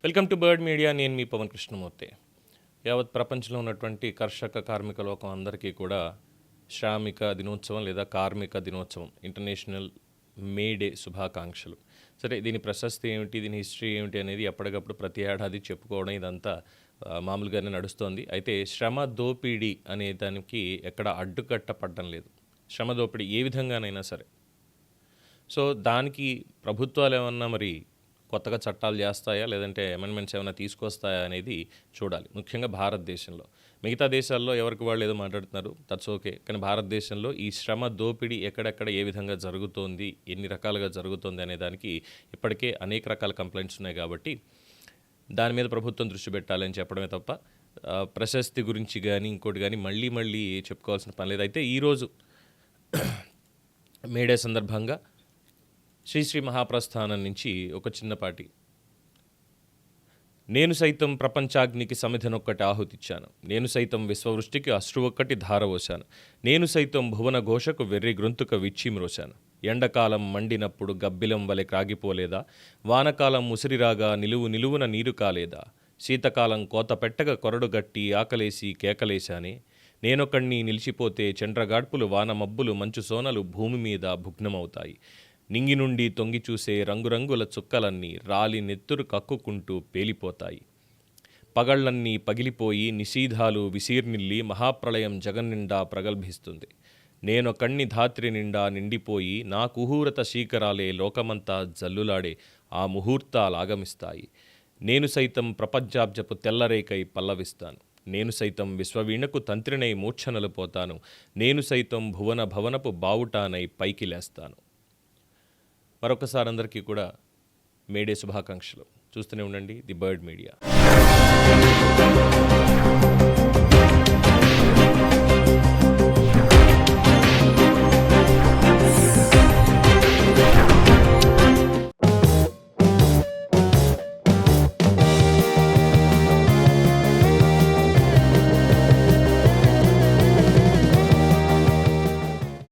Welcome to bird media. నేను మీ పవన్ కృష్ణమూర్తి. యావత్ ప్రపంచంలో ఉన్నటువంటి కర్షక కార్మిక లోకం అందరికీ కూడా శ్రామిక దినోత్సవం లేదా కార్మిక దినోత్సవం, ఇంటర్నేషనల్ మే డే శుభాకాంక్షలు. సరే, దీని ప్రశస్తి ఏమిటి, దీని హిస్టరీ ఏమిటి అనేది ఎప్పటికప్పుడు ప్రతి ఏడాది చెప్పుకోవడం ఇదంతా మామూలుగానే నడుస్తోంది. అయితే శ్రమ దోపిడీ అనే దానికి ఎక్కడ అడ్డుకట్టపడడం లేదు. శ్రమ దోపిడీ ఏ విధంగానైనా సరే. సో దానికి ప్రభుత్వాలు ఏమన్నా మరి కొత్తగా చట్టాలు చేస్తాయా, లేదంటే అమెండ్మెంట్స్ ఏమైనా తీసుకొస్తాయా అనేది చూడాలి. ముఖ్యంగా భారతదేశంలో. మిగతా దేశాల్లో ఎవరికి వాళ్ళు ఏదో మాట్లాడుతున్నారు, దట్స్ ఓకే. కానీ భారతదేశంలో ఈ శ్రమ దోపిడీ ఎక్కడెక్కడ ఏ విధంగా జరుగుతోంది, ఎన్ని రకాలుగా జరుగుతోంది అనే దానికి ఇప్పటికే అనేక రకాల కంప్లైంట్స్ ఉన్నాయి. కాబట్టి దాని మీద ప్రభుత్వం దృష్టి పెట్టాలని చెప్పడమే తప్ప ప్రశస్తి గురించి కానీ ఇంకోటి కానీ మళ్ళీ చెప్పుకోవాల్సిన పని లేదు. అయితే ఈరోజు మేడే సందర్భంగా శ్రీశ్రీ మహాప్రస్థానం నుంచి ఒక చిన్నపాటి, నేను సైతం ప్రపంచాగ్నికి సమిధనొక్కటి ఆహుతిచ్చాను, నేను సైతం విశ్వవృష్టికి అశ్రువొక్కటి ధారవోశాను, నేను సైతం భువన ఘోషకు వెర్రి గ్రొంతుక విచ్చిమ్రోశాను. ఎండకాలం మండినప్పుడు గబ్బిలం వలె క్రాగిపోలేదా, వానకాలం ముసిరిరాగా నిలువున నీరు కాలేదా, శీతకాలం కోత పెట్టగా కొరడుగట్టి ఆకలేసి కేకలేశానే, నేనొక్కడిని నిలిచిపోతే చండ్రగాడ్పులు వాన మబ్బులు మంచు సోనలు భూమి మీద భుగ్నమవుతాయి, నింగి నుండి తొంగి చూసే రంగురంగుల చుక్కలన్నీ రాలి నెత్తురు కక్కుకుంటూ పేలిపోతాయి, పగళ్లన్నీ పగిలిపోయి నిషీధాలు విసీర్నిల్లి మహాప్రళయం జగన్నిండా ప్రగల్భిస్తుంది, నేనొకణ్ణి ధాత్రి నిండా నిండిపోయి నా కుహూరత శీకరాలే లోకమంతా జల్లులాడే ఆ ముహూర్తాలాగమిస్తాయి, నేను సైతం ప్రపంచాబ్జపు తెల్లరేకై పల్లవిస్తాను, నేను సైతం విశ్వవీణకు తంత్రినై మూర్ఛనలు పోతాను, నేను సైతం భువన భవనపు బావుటానై పైకి లేస్తాను. మరొకసారి అందరికీ కూడా మేడే శుభాకాంక్షలు. చూస్తూనే ఉండండి ది బర్డ్ మీడియా.